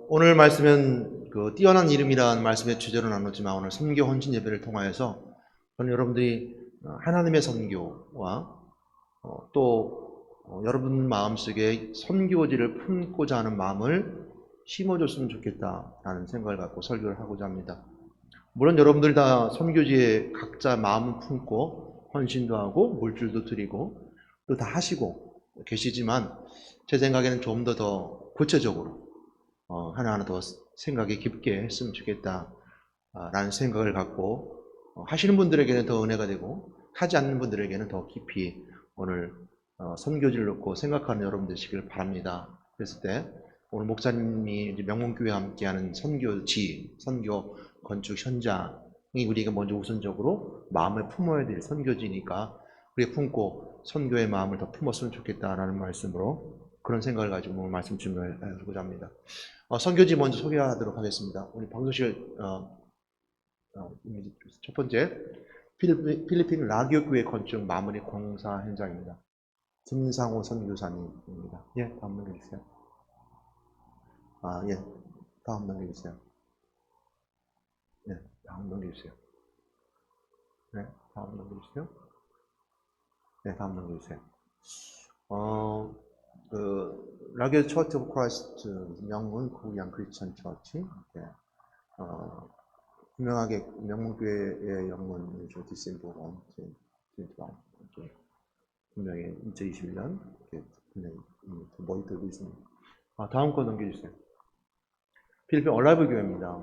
오늘 말씀은 그 뛰어난 이름이라는 말씀의 주제로 나눴지만 오늘 선교 헌신 예배를 통하여서 저는 여러분들이 하나님의 선교와 또 여러분 마음속에 선교지를 품고자 하는 마음을 심어줬으면 좋겠다라는 생각을 갖고 설교를 하고자 합니다. 물론 여러분들 다 선교지에 각자 마음을 품고 헌신도 하고 물질도 드리고 또 다 하시고 계시지만 제 생각에는 좀 더 구체적으로 하나하나 더 생각이 깊게 했으면 좋겠다라는 생각을 갖고 하시는 분들에게는 더 은혜가 되고 하지 않는 분들에게는 더 깊이 오늘 선교지를 놓고 생각하는 여러분 되시길 바랍니다. 그랬을 때 오늘 목사님이 이제 명문교회와 함께하는 선교지, 선교 건축 현장이 우리가 먼저 우선적으로 마음을 품어야 될 선교지니까 우리 품고 선교의 마음을 더 품었으면 좋겠다라는 말씀으로 그런 생각을 가지고 오늘 말씀 준비하고자 합니다. 선교지 먼저 소개하도록 하겠습니다. 우리 방송실 첫 번째 필리핀 라디오 교회 건축 마무리 공사 현장입니다. 김상호 선교사님입니다. 예, 다음 넘겨주세요. 예, 다음 넘겨주세요. 네, 다음 넘겨주세요. 네, 다음 넘겨주세요. 네, 다음 넘겨주세요. 라디오 처치 오브 크라이스트 명문 구양 크리스천 처치. 네. 유명하게 명문교회의 영문이죠. 디셈버 1, 분명히 2021년 분명히 머리 들고 있습니다. 다음 거 넘겨주세요. 필리핀 얼라이브 교회입니다.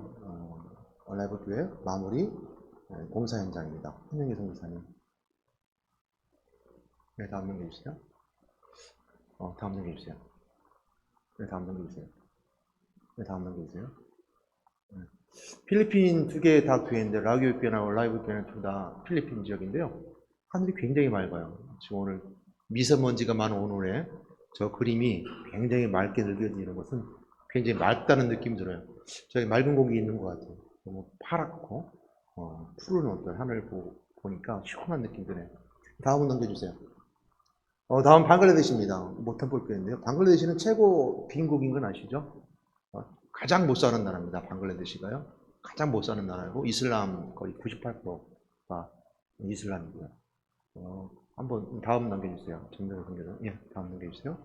얼라이브 교회 마무리 공사 현장입니다. 한영희 선교사님. 네, 다음 넘겨주세요. 다음 넘겨주세요. 네, 다음 넘겨주세요. 네, 다음 넘겨주세요. 네. 필리핀 두 개 다 교회인데 라디오 교회나 얼라이브 교회는 둘 다 필리핀 지역인데요. 하늘이 굉장히 맑아요. 지금 오늘 미세먼지가 많은 오늘에 저 그림이 굉장히 맑게 느껴지는 것은 굉장히 맑다는 느낌이 들어요. 저기 맑은 공기 있는 것 같아요. 너무 파랗고 푸른 어떤 하늘 보니까 시원한 느낌이 드네요. 다음은 넘겨주세요. 다음 방글라데시입니다. 못한 볼 거인데요. 방글라데시는 최고 빈국인 건 아시죠? 가장 못 사는 나라입니다. 방글라데시가요. 가장 못 사는 나라고 이슬람 거의 98%가 이슬람이고요. 한번 다음 넘겨주세요. 정면을 넘겨주세요. 예, 다음 넘겨주세요.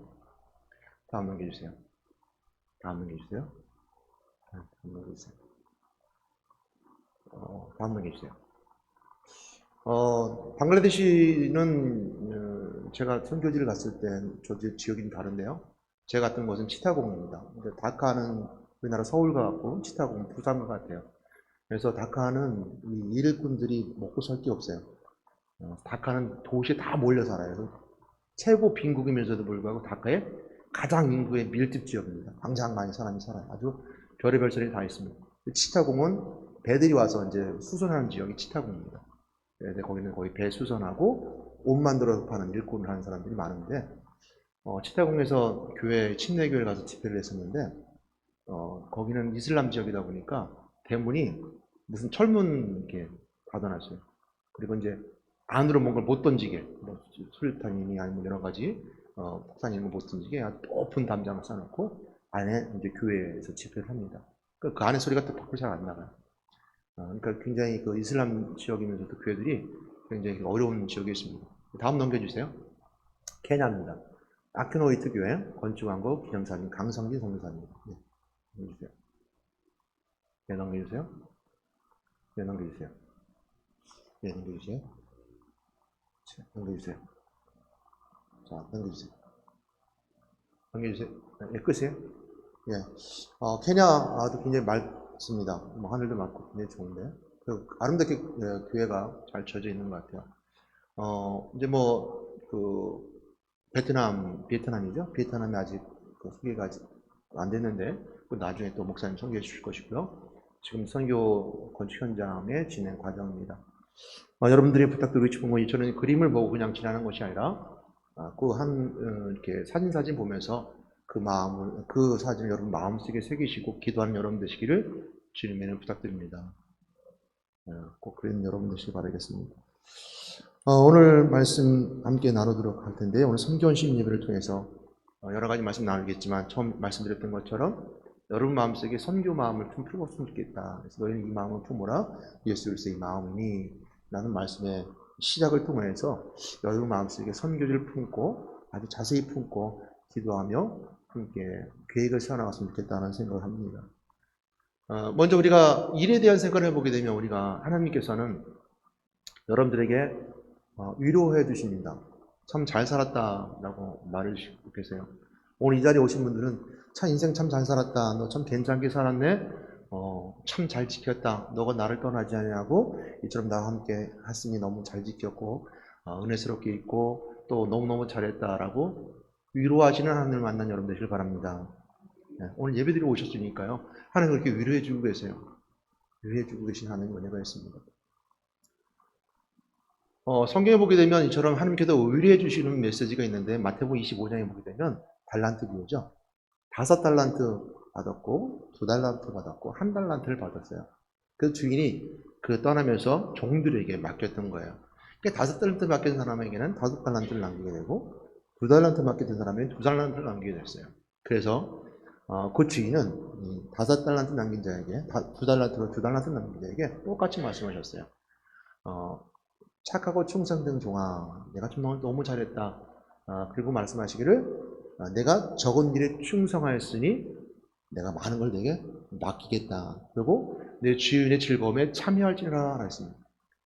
다음 넘겨주세요. 다음 넘겨주세요. 다음 넘겨주세요. 다음 넘겨주세요. 방글라데시는 제가 선교지를 갔을 때 저 지역이 다른데요. 제가 갔던 곳은 치타공입니다. 다카는 우리나라 서울과 같고 치타공은 부산과 같아요. 그래서 다카는 이 일꾼들이 먹고 살 게 없어요. 다카는 도시에 다 몰려 살아요. 그래서 최고 빈국이면서도 불구하고 다카의 가장 인구의 밀집 지역입니다. 굉장히 많이 사람이 살아요. 아주 별의별 소리 다 있습니다. 치타공은 배들이 와서 이제 수선하는 지역이 치타공입니다. 그래서 거기는 거의 배 수선하고 옷 만들어서 파는 일꾼을 하는 사람들이 많은데 치타공에서 침례교회를 가서 집회를 했었는데 거기는 이슬람 지역이다 보니까 대문이 무슨 철문 이렇게 닫아놨어요. 그리고 이제 안으로 뭔가를 못 던지게 뭐 수류탄이니 아니면 여러 가지 폭탄 이런 거 못 던지게 높은 담장을 쌓아놓고 안에 이제 교회에서 집회를 합니다. 그 안에 소리가 또 밖으로 잘 안 나가요. 그러니까 굉장히 그 이슬람 지역이면서도 교회들이 굉장히 어려운 지역에 있습니다. 다음 넘겨주세요. 케냐입니다. 아크노이트 교회 건축왕국 기념사님 강성진 선교사입니다. 네, 넘겨주세요. 네, 넘겨주세요. 네, 넘겨주세요. 네, 넘겨주세요. 자, 넘겨주세요. 자, 넘겨주세요. 넘겨주세요. 네, 끝이에요. 예. 케냐도 굉장히 맑습니다. 뭐 하늘도 맑고 굉장히 좋은데 아름답게 교회가 잘 져져 있는 것 같아요. 이제 베트남이죠. 베트남이 아직 소개가 아직 안 됐는데 나중에 또 목사님 소개해 주실 것이고요. 지금 선교 건축 현장의 진행 과정입니다. 여러분들이 부탁드리고 싶은 건 저는 그림을 보고 그냥 지나는 것이 아니라 이렇게 사진 보면서 그 사진을 여러분 마음속에 새기시고 기도하는 여러분 되시기를 주님에는 부탁드립니다. 꼭 그런 여러분 되시기 바라겠습니다. 오늘 말씀 함께 나누도록 할 텐데요. 오늘 선교 헌신 예배를 통해서 여러 가지 말씀 나누겠지만 처음 말씀드렸던 것처럼 여러분 마음속에 선교 마음을 좀 품었으면 좋겠다. 그래서 너희는 이 마음을 품어라. 예수 그리스도의 마음이니 라는 말씀의 시작을 통해서 여러분 마음속에 선교를 품고 아주 자세히 품고 기도하며 함께 계획을 세워나갔으면 좋겠다는 생각을 합니다. 먼저 우리가 일에 대한 생각을 해보게 되면 우리가 하나님께서는 여러분들에게 위로해 주십니다. 참 잘 살았다라고 말해 주시고 계세요. 오늘 이 자리에 오신 분들은 참 인생 참 잘 살았다. 너 참 괜찮게 살았네. 참 잘 지켰다. 너가 나를 떠나지 않냐고 이처럼 나와 함께 했으니 너무 잘 지켰고 은혜스럽게 있고 또 너무너무 잘했다라고 위로하시는 하나님을 만난 여러분 되시길 바랍니다. 오늘 예배드리고 오셨으니까요. 하나님 그렇게 위로해 주고 계세요. 위로해 주고 계신 하나님 은혜가 있습니다. 성경에 보게 되면 이처럼 하나님께서 위로해 주시는 메시지가 있는데 마태복음 25장에 보게 되면 달란트 비유죠. 5달란트 받았고 2달란트 받았고 1달란트를 받았어요. 그 주인이 그 떠나면서 종들에게 맡겼던 거예요. 그러니까 5달란트 맡긴 사람에게는 5달란트를 남기게 되고 2달란트 맡긴 사람에게는 2달란트를 남기게 됐어요. 그래서 그 주인은 5달란트 남긴 자에게 2달란트로 2달란트 남긴 자에게 똑같이 말씀하셨어요. 착하고 충성된 종아, 내가 좀 너무 잘했다. 그리고 말씀하시기를 내가 적은 일에 충성하였으니 내가 많은 걸 내게 맡기겠다. 그리고 내 주인의 즐거움에 참여할지라 했습니다.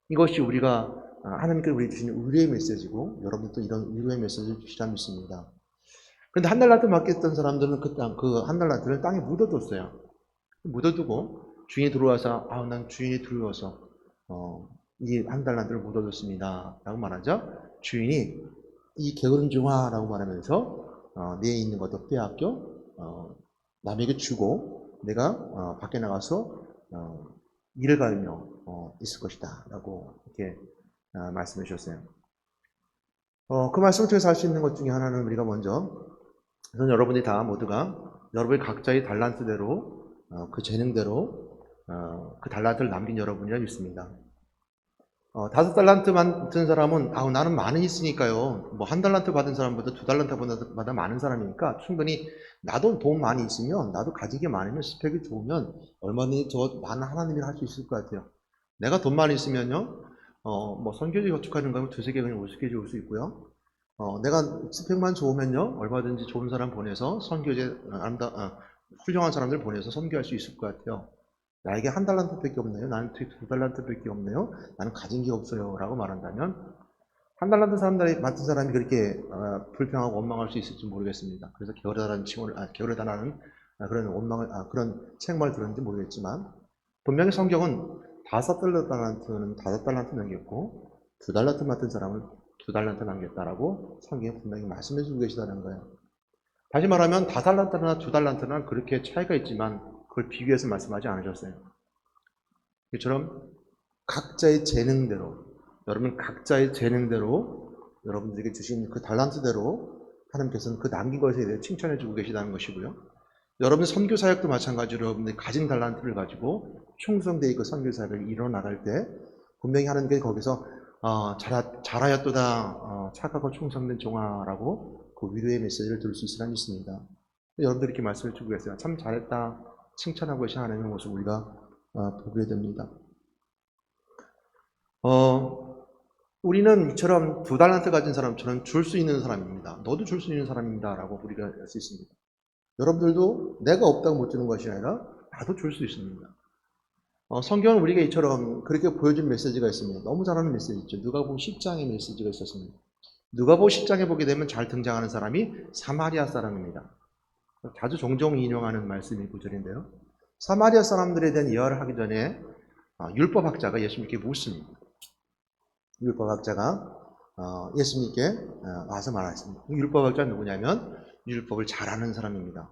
이것이 우리가 하나님께 우리 주시는 의뢰의 메시지고 여러분도 이런 의뢰의 메시지를 주시라 믿습니다. 그런데 1달란트 맡겼던 사람들은 그 1달란트를 땅에 묻어뒀어요. 묻어두고 주인이 들어와서 난 주인이 들어와서 이 1달란트를 묻어뒀습니다. 라고 말하죠. 주인이 이 게으른 종아라고 말하면서 내에 있는 것도 빼앗겨 남에게 주고 내가 밖에 나가서 일을 갈며 있을 것이다 라고 이렇게 말씀해 주셨어요. 그 말씀을 통해서 할 수 있는 것 중에 하나는 우리가 먼저 저는 여러분이 다 모두가 여러분의 각자의 달란트대로 그 재능대로 그 달란트를 남긴 여러분이라 믿습니다. 5달란트 받은 사람은 나는 많이 있으니까요. 뭐 1달란트 받은 사람보다 2달란트 많은 사람이니까 충분히 나도 돈 많이 있으면 나도 가지게 많으면 스펙이 좋으면 얼마든지 저 많은 하나님을 할 수 있을 것 같아요. 내가 돈 많이 있으면요. 뭐 선교지 건축하는 거면 2-3개 그냥 우습게 줄 수 있고요. 내가 스펙만 좋으면요. 얼마든지 좋은 사람 보내서 선교제 훌륭한 사람들 보내서 선교할 수 있을 것 같아요. 나에게 1달란트밖에 없네요. 나는 2달란트밖에 없네요. 나는 가진 게 없어요. 라고 말한다면 1달란트 사람들이 맡은 사람이 그렇게 불평하고 원망할 수 있을지 모르겠습니다. 그래서 게으르다는 그런 원망을 그런 책망을 들었는지 모르겠지만 분명히 성경은 5달란트는 5달란트 남겼고 2달란트 맡은 사람은 2달란트 남겼다라고 성경에 분명히 말씀해 주고 계시다는 거예요. 다시 말하면 5달란트나 2달란트는 그렇게 차이가 있지만 그걸 비교해서 말씀하지 않으셨어요. 이처럼 각자의 재능대로 여러분 각자의 재능대로 여러분들에게 주신 그 달란트대로 하나님께서는 그 남긴 것에 대해 칭찬해 주고 계시다는 것이고요. 여러분 선교 사역도 마찬가지로 여러분들이 가진 달란트를 가지고 충성되이 그 선교 사역을 이뤄나갈 때 분명히 하나님께 거기서 잘하였도다 착하고 충성된 종아라고 그 위로의 메시지를 들을 수 있으라 믿습니다. 여러분들이 이렇게 말씀을 주고 계세요. 참 잘했다 칭찬하고 계신 하나님의 모습 우리가 보게 됩니다. 우리는 이처럼 2달란트 가진 사람처럼 줄 수 있는 사람입니다. 너도 줄 수 있는 사람입니다 라고 우리가 할 수 있습니다. 여러분들도 내가 없다고 못 주는 것이 아니라 나도 줄 수 있습니다. 성경은 우리가 이처럼 그렇게 보여준 메시지가 있습니다. 너무 잘하는 메시지 있죠. 누가복음 10장의 메시지가 있었습니다. 누가복음 10장에 보게 되면 잘 등장하는 사람이 사마리아 사람입니다. 자주 종종 인용하는 말씀이 구절인데요. 사마리아 사람들에 대한 이해를 하기 전에 율법학자가 예수님께 묻습니다. 율법학자가 예수님께 와서 말했습니다. 율법학자는 누구냐면 율법을 잘 아는 사람입니다.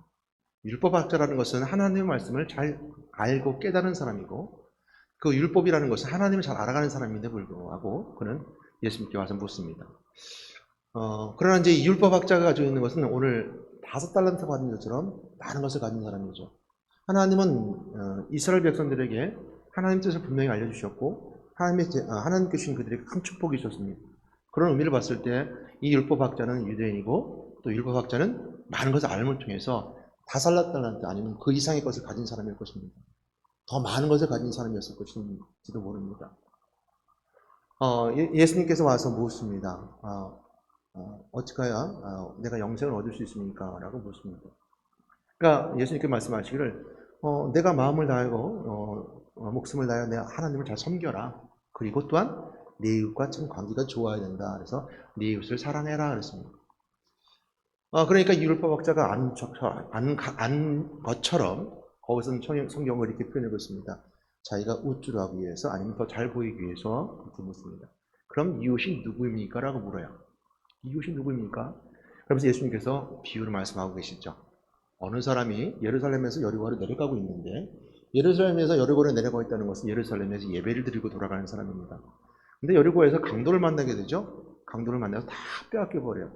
율법학자라는 것은 하나님의 말씀을 잘 알고 깨달은 사람이고 그 율법이라는 것은 하나님을 잘 알아가는 사람인데 불구하고 그는 예수님께 와서 묻습니다. 그러나 이제 이 율법학자가 가지고 있는 것은 오늘 5달란트 받은 것처럼 많은 것을 가진 사람이죠. 하나님은 이스라엘 백성들에게 하나님 뜻을 분명히 알려주셨고 하나님께 주신 그들에게 큰 축복이 있었습니다. 그런 의미를 봤을 때 이 율법학자는 유대인이고 또 율법학자는 많은 것을 알음을 통해서 다살라달란트 아니면 그 이상의 것을 가진 사람일 것입니다. 더 많은 것을 가진 사람이었을 것인지도 모릅니다. 예수님께서 와서 묻습니다. 어찌가야 내가 영생을 얻을 수 있습니까? 라고 묻습니다. 그러니까 예수님께 말씀하시기를 내가 마음을 다하고 목숨을 다하여 내가 하나님을 잘 섬겨라. 그리고 또한 내 이웃과 참 관계가 좋아야 된다. 그래서 내 이웃을 사랑해라 그랬습니다. 그러니까 이 율법학자가 안 것처럼 거기서는 성경을 이렇게 표현하고 있습니다. 자기가 우쭐하기 위해서 아니면 더 잘 보이기 위해서 이렇게 묻습니다. 그럼 이웃이 누구입니까? 라고 물어요. 이웃이 누구입니까? 그러면서 예수님께서 비유를 말씀하고 계시죠. 어느 사람이 예루살렘에서 여리고로 내려가고 있는데, 예루살렘에서 여리고로 내려가고 있다는 것은 예루살렘에서 예배를 드리고 돌아가는 사람입니다. 근데 여리고에서 강도를 만나게 되죠. 강도를 만나서 다 빼앗겨 버려요.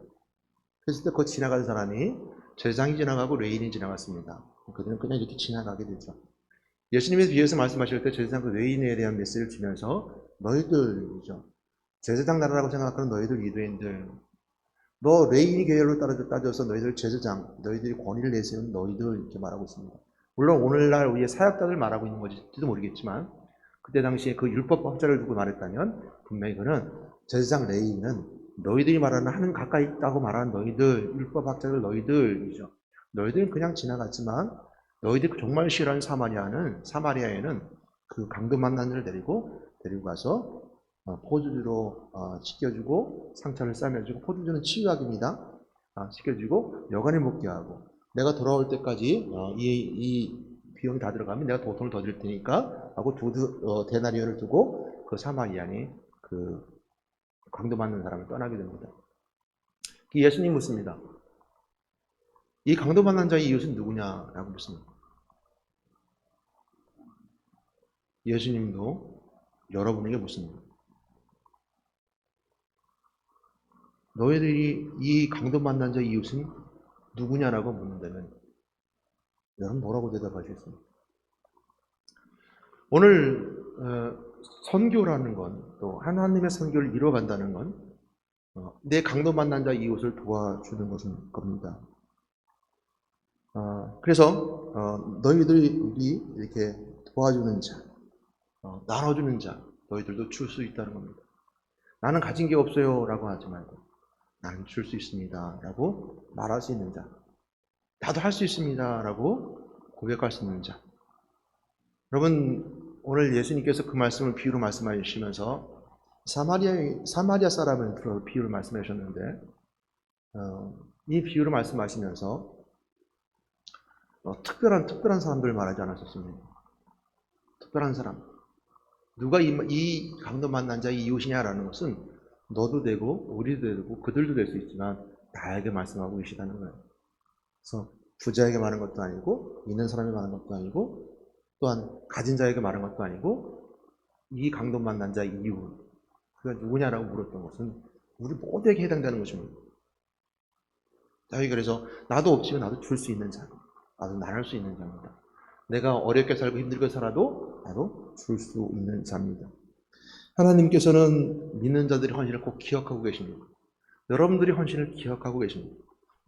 그랬을 때 그 지나가는 사람이 제사장이 지나가고 레인이 지나갔습니다. 그들은 그냥 이렇게 지나가게 되죠. 예수님의 비유에서 말씀하실 때 제사장 그 레인에 대한 메시지를 주면서 너희들이죠. 제사장 나라라고 생각하는 너희들 유대인들, 너 레인이 계열로 따져서 너희들 제사장, 너희들이 권위를 내세운 너희들 이렇게 말하고 있습니다. 물론 오늘날 우리의 사역자들 말하고 있는 것일지도 모르겠지만 그때 당시에 그 율법학자를 두고 말했다면 분명히 그는 제사장 레인은 너희들이 말하는 하는 가까이 있다고 말하는 너희들, 율법학자들 너희들이죠. 너희들은 그냥 지나갔지만 너희들이 정말 싫어하는 사마리아에는 그 강도 만난 자를 데리고 가서 포도주로 씻겨주고 상처를 싸매주고 포도주는 치유약입니다. 씻겨주고 여간을 먹게 하고 내가 돌아올 때까지 이 비용이 다 들어가면 내가 돈을 더 줄 테니까 하고 데나리온을 두고 그 사마리아인이 그 강도 맞는 사람을 떠나게 됩니다. 예수님 묻습니다. 이 강도 만난 자의 이웃은 누구냐라고 묻습니다. 예수님도 여러분에게 묻습니다. 너희들이 이 강도 만난 자의 이웃은 누구냐라고 묻는다면 여러분 뭐라고 대답하시겠습니까? 오늘 선교라는 건, 또 하나님의 선교를 이뤄간다는 건 내 강도 만난 자 이웃을 도와주는 것인 겁니다. 그래서 너희들이 이렇게 도와주는 자, 나눠주는 자, 너희들도 줄 수 있다는 겁니다. 나는 가진 게 없어요 라고 하지 말고 나는 줄 수 있습니다 라고 말할 수 있는 자, 나도 할 수 있습니다 라고 고백할 수 있는 자. 여러분 오늘 예수님께서 그 말씀을 비유로 말씀해 주시면서 사마리아 사람을 들어 비유를 말씀해 주셨는데 이 비유를 말씀하시면서 특별한 사람들을 말하지 않았었습니다. 특별한 사람. 누가 이 강도 만난 자의 이웃이냐라는 것은 너도 되고 우리도 되고 그들도 될 수 있지만 나에게 말씀하고 계시다는 거예요. 그래서 부자에게 말하는 것도 아니고 있는 사람에게 말하는 것도 아니고 또한 가진 자에게 말하는 것도 아니고 이 강도 만난 자의 이웃, 그가 누구냐라고 물었던 것은 우리 모두에게 해당되는 것입니다. 그래서 나도 없지만 나도 줄 수 있는 자, 나도 나눌 수 있는 자입니다. 내가 어렵게 살고 힘들게 살아도 나도 줄 수 있는 자입니다. 하나님께서는 믿는 자들의 헌신을 꼭 기억하고 계십니다. 여러분들의 헌신을 기억하고 계십니다.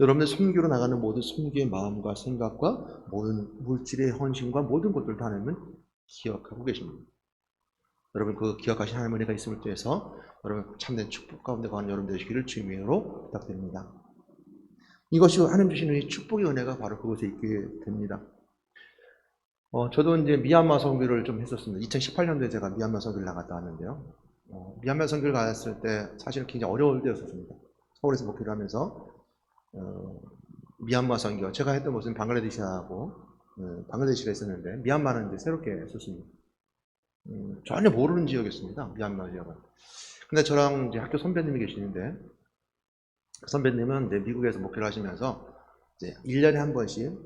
여러분들 선교로 나가는 모든 선교의 마음과 생각과 모든 물질의 헌신과 모든 것들을 다 하나님은 기억하고 계십니다. 여러분 그 기억하신 하나님의 은혜가 있음을 통해서 여러분 참된 축복 가운데 가는 여러분 되시기를 주님의 이름으로 부탁드립니다. 이것이 하나님 주시는 이 축복의 은혜가 바로 그곳에 있게 됩니다. 저도 이제 미얀마 선교를 좀 했었습니다. 2018년도에 제가 미얀마 선교를 나갔다 왔는데요. 미얀마 선교를 갔을 때 사실 굉장히 어려울 때였었습니다. 서울에서 목회를 하면서 미얀마 선교, 제가 했던 곳은 방글라데시하고 방글라데시가 있었는데 미얀마는 이제 새롭게 했었습니다. 전혀 모르는 지역이었습니다. 미얀마 지역은. 근데 저랑 이제 학교 선배님이 계시는데 그 선배님은 이제 미국에서 목회를 하시면서 이제 1년에 한 번씩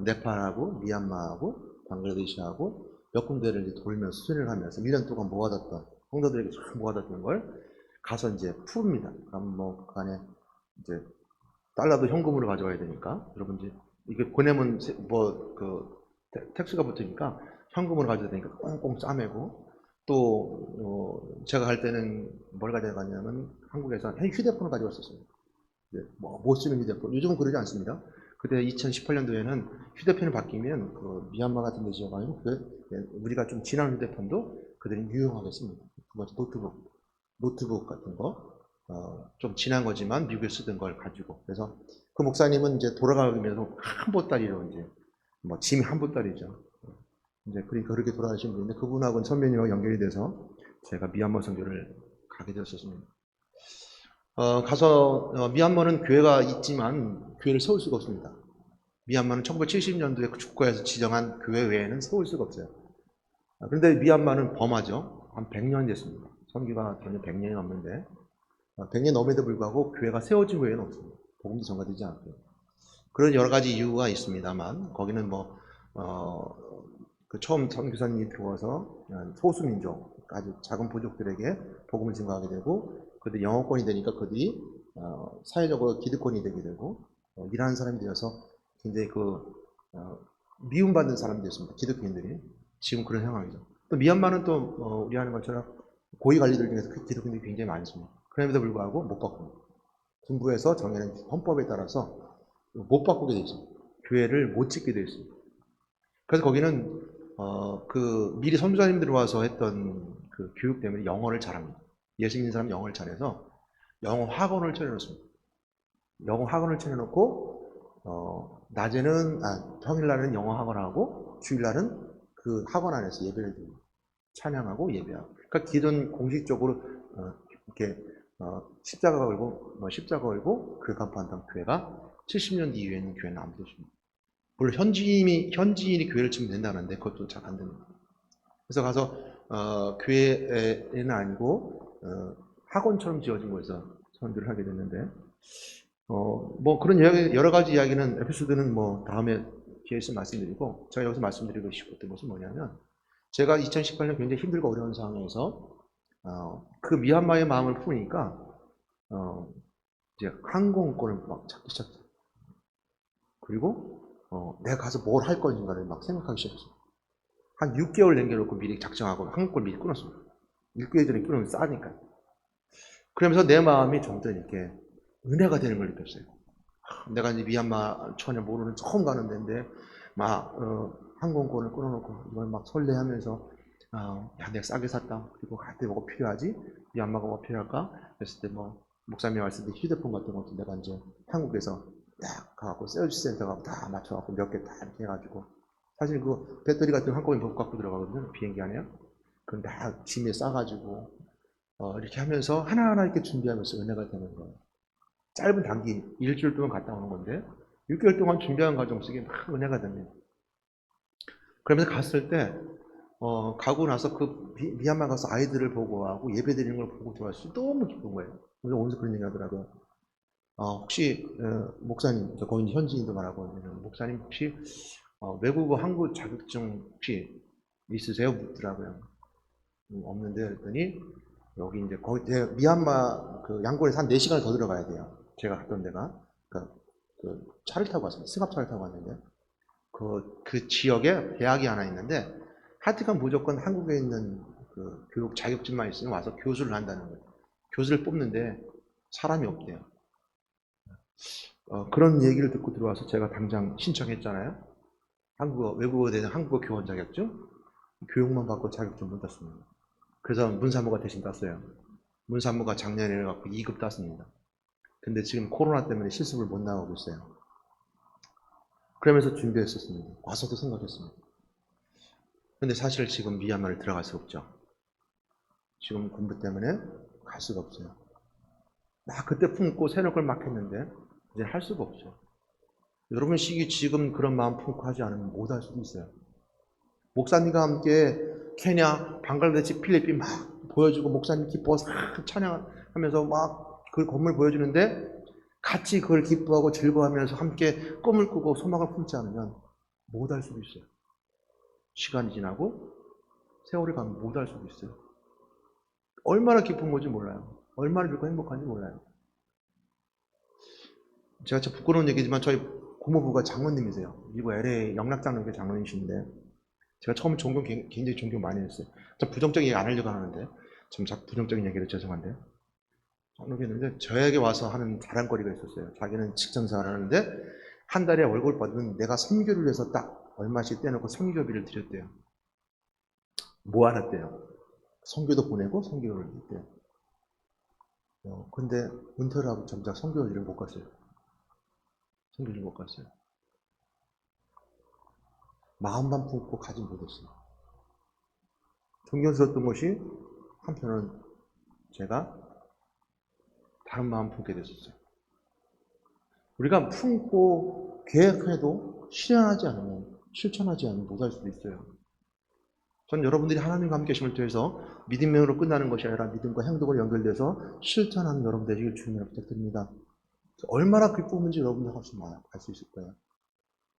네팔하고 미얀마하고 방글라데시하고 몇 군데를 이제 돌면서 수련을 하면서 1년 동안 모아뒀던 성도들에게 쫙 모아뒀던 걸 가서 이제 풉니다. 그럼 뭐 그 안에 이제 달러도 현금으로 가져와야 되니까 여러분 이제 이게 보내면 뭐 그 택스가 붙으니까 현금으로 가져야 되니까 꽁꽁 싸매고 또 제가 갈 때는 뭘 가져가냐면 한국에서 휴대폰을 가져왔었어요. 뭐 못 쓰는 휴대폰. 요즘은 그러지 않습니다. 그때 2018년도에는 휴대폰이 바뀌면 그 미얀마 같은 데 지어가지고 우리가 좀 지난 휴대폰도 그들이 유용하게 씁니다. 두 번째 노트북 같은 거, 좀 지난 거지만 미국에 쓰던 걸 가지고. 그래서 그 목사님은 이제 돌아가면서 한 보따리로 이제 뭐 짐이 한 보따리죠. 이제 그렇게 돌아가신 분인데 그분하고는 선배님하고 연결이 돼서 제가 미얀마 선교를 가게 되었었습니다. 가서 미얀마는 교회가 있지만 교회를 세울 수가 없습니다. 미얀마는 1970년도에 국가에서 지정한 교회 외에는 세울 수가 없어요. 그런데 미얀마는 범하죠. 한 100년 됐습니다. 선교가 전혀 100년이 넘는데 100년 넘에도 불구하고 교회가 세워진 후에는 없습니다. 복음도 전가되지 않고요. 그런 여러 가지 이유가 있습니다만 거기는 뭐 그 처음 선교사님이 들어와서 소수민족 아주 작은 부족들에게 복음을 증거하게 되고 그들이 영어권이 되니까 그들이 사회적으로 기득권이 되게 되고 일하는 사람이 되어서 굉장히 미움받는 사람이 되었습니다. 기독교인들이 지금 그런 상황이죠. 또 미얀마는 또 우리 하는 것처럼 고위 관리들 중에서 기독교인들이 굉장히 많습니다. 그럼에도 불구하고 못 바꿉니다. 군부에서 정해낸 헌법에 따라서 못 바꾸게 되어 있습니다. 교회를 못 짓게 되어 있습니다. 그래서 거기는 미리 선교사님들 와서 했던 그 교육 때문에 영어를 잘합니다. 예수 믿는 사람 영어를 잘해서 영어 학원을 차려놓습니다. 영어 학원을 차려놓고 낮에는 평일날은 영어 학원하고 주일날은 그 학원 안에서 예배를 드립니다. 찬양하고 예배하고. 그러니까 기존 공식적으로 이렇게 십자가 걸고 그 간판한 교회가 70년 이후에는 교회는 안 되십니다. 물론 현지인이 교회를 치면 된다는데 그것도 잘 안 됩니다. 그래서 가서 교회는 아니고 학원처럼 지어진 곳에서 선교를 하게 됐는데 뭐 그런 여러 가지 이야기는 에피소드는 뭐 다음에 기회 있으면 말씀드리고 제가 여기서 말씀드리고 싶었던 것은 뭐냐면 제가 2018년 굉장히 힘들고 어려운 상황에서 그 미얀마의 마음을 푸니까 이제 항공권을 막 찾기 시작했어요. 그리고 내가 가서 뭘 할 건가를 막 생각하기 시작했어요. 한 6개월 남겨놓고 미리 작정하고 항공권 미리 끊었습니다. 6개월 전에 끊으면 싸니까. 그러면서 내 마음이 점점 이렇게 은혜가 되는 걸 느꼈어요. 내가 이제 미얀마 전혀 모르는 처음 가는 데인데 막 항공권을 끊어놓고 이걸 막 설레하면서 야 내가 싸게 샀다. 그리고 갈 때 뭐가 필요하지? 미얀마가 뭐가 필요할까? 그랬을 때 뭐 목사님이 말씀 때 휴대폰 같은 것도 내가 이제 한국에서 딱 가갖고 세일즈 센터 가고 다 맞춰갖고 몇 개 다 이렇게 해가지고 사실 그 배터리 같은 거 한꺼번에 못 갖고 들어가거든요. 비행기 안에요. 그건 다 짐에 싸가지고 이렇게 하면서 하나하나 이렇게 준비하면서 은혜가 되는 거예요. 짧은 단기 일주일 동안 갔다 오는 건데 6개월 동안 준비하는 과정 속에 막 은혜가 됩니다. 그러면서 갔을 때 가고 나서 그 미얀마 가서 아이들을 보고 하고 예배 드리는 걸 보고 들어왔을 때 너무 기쁜 거예요. 오늘 어디서 그런 얘기 하더라고요. 혹시 목사님, 거기 현지인도 말하고 목사님 혹시 외국어 한국 자격증 혹시 있으세요? 묻더라고요. 없는데 그랬더니 여기 이제 거기 미얀마 그 양곤에서 한 4시간을 더 들어가야 돼요. 제가 갔던 데가 그 차를 타고 왔습니다. 승합차를 타고 왔는데 그 지역에 대학이 하나 있는데 하여튼간 무조건 한국에 있는 그 교육 자격증만 있으면 와서 교수를 한다는 거예요. 교수를 뽑는데 사람이 없대요. 그런 얘기를 듣고 들어와서 제가 당장 신청했잖아요. 외국어에 대한 한국어 교원 자격증 교육만 받고 자격증 못 땄습니다. 그래서 문사무가 대신 땄어요. 문사무가 작년에 갖고 2급 땄습니다. 근데 지금 코로나 때문에 실습을 못 나가고 있어요. 그러면서 준비했었습니다. 와서도 생각했습니다. 근데 사실 지금 미얀마를 들어갈 수 없죠. 지금 공부 때문에 갈 수가 없어요. 막 그때 품고 새로운 걸 막 했는데 이제 할 수가 없죠. 여러분 시기 지금 그런 마음 품고 하지 않으면 못 할 수도 있어요. 목사님과 함께 케냐, 방글라데시, 필리핀 막 보여주고 목사님 기뻐서 찬양하면서 막 그 건물 보여주는데 같이 그걸 기뻐하고 즐거워하면서 함께 꿈을 꾸고 소망을 품지 않으면 못 할 수도 있어요. 시간이 지나고 세월이 가면 못 할 수도 있어요. 얼마나 기쁜 건지 몰라요. 얼마나 좋고 행복한지 몰라요. 제가 참 부끄러운 얘기지만 저희 고모부가 장로님이세요. 미국 LA 영락장로교 장로님이신데 제가 처음에 굉장히 존경 많이 했어요. 좀 부정적인 얘기 안 하려고 하는데 좀 자꾸 부정적인 얘기를 죄송한데 장로교였는데 저에게 와서 하는 자랑거리가 있었어요. 자기는 직장생활을 하는데 한 달에 월급 받으면 내가 선교를 위해서 딱 얼마씩 떼놓고 선교비를 드렸대요. 뭐 알았대요? 선교도 보내고 선교를 했대요. 근데 은퇴를 하고 정작 선교를 못 갔어요. 선교를 못 갔어요. 마음만 품고 가지 못했어요. 존경스러웠던 것이 한편은 제가 다른 마음 품게 됐었어요. 우리가 품고 계획해도 실천하지 않으면 못할 수도 있어요. 전 여러분들이 하나님과 함께 계심을 통해서 믿음으로 끝나는 것이 아니라 믿음과 행동으로 연결돼서 실천하는 여러분 되시길 주님으로 부탁드립니다. 얼마나 기쁨인지 여러분들 알 수 있을 거예요.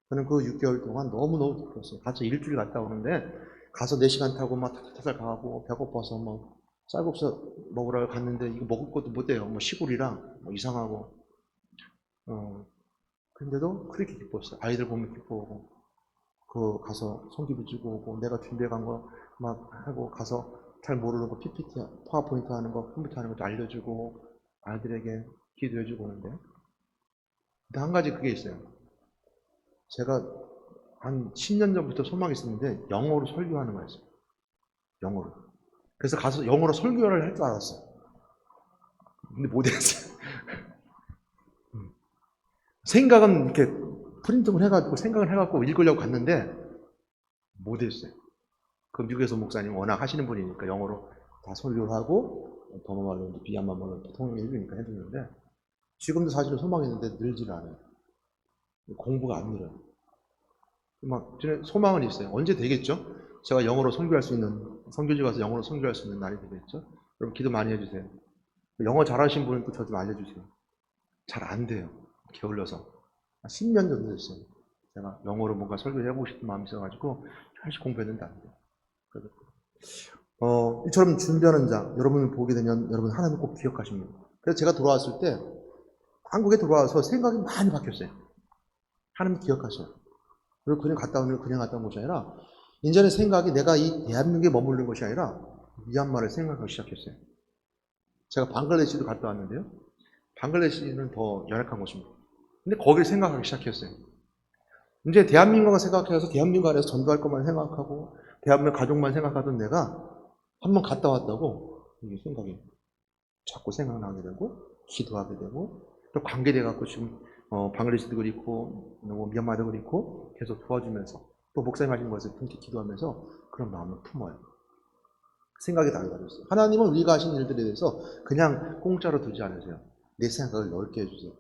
저는 그 6개월 동안 너무너무 기뻤어요. 가서 일주일 갔다 오는데 가서 4시간 타고 막 타탈 가고 배고파서 막 쌀국수 먹으러 갔는데 이거 먹을 것도 못 돼요. 뭐 시골이라 뭐 이상하고. 근데도 그렇게 기뻤어요. 아이들 보면 기뻐하고 가서 성기도 주고 오고 내가 준비해 간 거 막 하고 가서 잘 모르는 거 PPT, 파워포인트 하는 거, 컴퓨터 하는 것도 알려주고 아이들에게 기도해주고 오는데 근데 한 가지 그게 있어요. 제가 한 10년 전부터 소망이 있었는데 영어로 설교하는 거였어요. 영어로. 그래서 가서 영어로 설교를 할 줄 알았어요. 근데 못했어요. 생각은 이렇게 프린팅을 해가지고 생각을 해갖고 읽으려고 갔는데 못했어요. 그 미국에서 목사님 워낙 하시는 분이니까 영어로 다 설교를 하고 버머말로 비아마말로 통역해 주니까 해주는데 지금도 사실은 소망이 있는데 늘지를 않아요. 공부가 안 늘어요. 막 소망은 있어요. 언제 되겠죠? 제가 영어로 설교할 수 있는 선교지 가서 영어로 설교할 수 있는 날이 되겠죠? 여러분 기도 많이 해주세요. 영어 잘하신 분은 또 저 좀 알려주세요. 잘 안 돼요. 게을러서 10년 정도 됐어요. 제가 영어로 뭔가 설교를 해보고 싶은 마음이 있어가지고 열심히 공부했는데 안 돼요. 이처럼 준비하는 자 여러분을 보게 되면 여러분 하나님 꼭 기억하십니다. 그래서 제가 돌아왔을 때 한국에 돌아와서 생각이 많이 바뀌었어요. 하나님 기억하셔요. 그리고 그냥 갔다 온 것이 아니라 이제는 생각이 내가 이 대한민국에 머무르는 것이 아니라 미얀마를 생각하기 시작했어요. 제가 방글라데시도 갔다 왔는데요. 방글라데시는 더 열악한 곳입니다. 근데 거기를 생각하기 시작했어요. 이제 대한민국을 생각해서 대한민국 안에서 전도할 것만 생각하고 대한민국 가족만 생각하던 내가 한번 갔다 왔다고 이게 생각이 자꾸 생각나게 되고 기도하게 되고 또 관계돼갖고 지금 방글라데시도 그렇고 미얀마도 그렇고 계속 도와주면서 또 목사님 하신 것을 분께 기도하면서 그런 마음을 품어요. 생각이 달라졌어요. 하나님은 우리가 하신 일들에 대해서 그냥 공짜로 두지 않으세요. 내 생각을 넓게 해주세요.